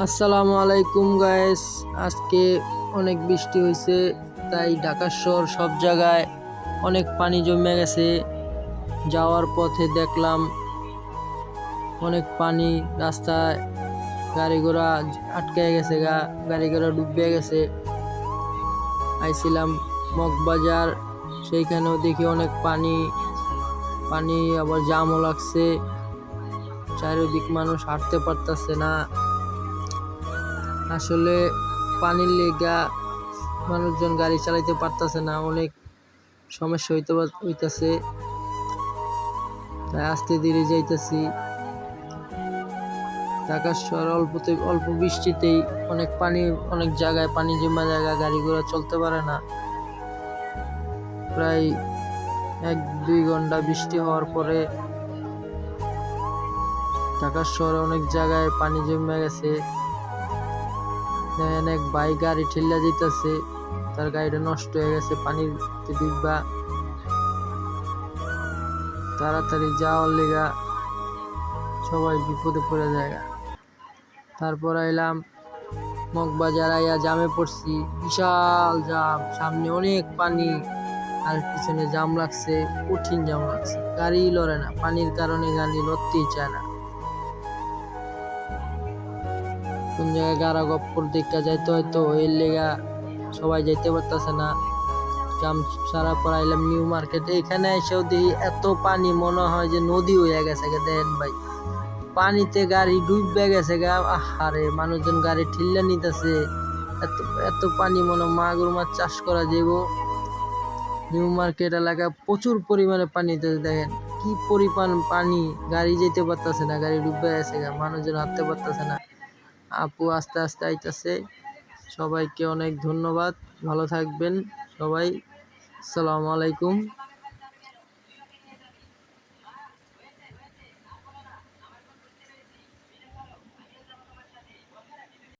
আসসালামু আলাইকুম গাইস। আজকে অনেক বৃষ্টি হয়েছে, তাই ঢাকা শহর সব জায়গায় অনেক পানি জমে গেছে। যাওয়ার পথে দেখলাম অনেক পানি, রাস্তায় গাড়ি ঘোড়া আটকে গেছে, গাড়ি ঘোড়া ডুবে গেছে। আইছিলাম মগবাজার, সেইখানেও দেখি অনেক পানি পানি, আবার জামও লাগছে। চারিদিক মানুষ হাঁটতে পারতেছে না। আসলে পানির লেগা মানুষজন গাড়ি চালাইতে পারতেছে না, অনেক সমস্যা হইতেছে। তাই আস্তে ধীরে যাইতেছি। ঢাকা শহর অল্প বৃষ্টিতেই অনেক পানি, অনেক জায়গায় পানি জমা জায়গা, গাড়ি ঘোড়া চলতে পারে না। প্রায় 1-2 ঘন্টা বৃষ্টি হওয়ার পরে ঢাকা শহরে অনেক জায়গায় পানি জমে গেছে। দেখেন এক ভাই গাড়ি ঠেলা যেতেছে, তার গাড়িটা নষ্ট হয়ে গেছে পানিতে ডুববা। তাড়াতাড়ি যাওয়ার লেগা সবাই বিপদে পড়ে যায়। তারপর আইলাম মগবাজার, আইয়া জামে পড়ছি, বিশাল জাম, সামনে অনেক পানি আর পিছনে জাম লাগছে, কঠিন জাম লাগছে, গাড়ি লড়ে না, পানির কারণে গাড়ি লড়তেই চায় না। কোন জায়গায় গাড়া গপ্পর দেখা যাইতে হয়তো এর লেগা সবাই যাইতে পারতেছে না। জাম সারা পর আইলাম নিউ মার্কেট, এখানে এসেও দেখি এত পানি, মনে হয় যে নদী হয়ে গেছে। দেখেন ভাই, পানিতে গাড়ি ডুবে গেছে গা। আহারে, মানুষজন গাড়ি ঠেলে নিতেছে। এত এত পানি, মনে মাগুর মাছ চাষ করা যাব। নিউ মার্কেট এলাকা প্রচুর পরিমাণে পানিতে, দেখেন কি পরিমাণ পানি, গাড়ি যেতে পারতেছে না, গাড়ি ডুবে গেছে গা, মানুষজন হাঁটতে পারতেছে না। আপু আস্তে আস্তে আইতেছে। সবাইকে অনেক ধন্যবাদ, ভালো থাকবেন সবাই। আসসালামু আলাইকুম।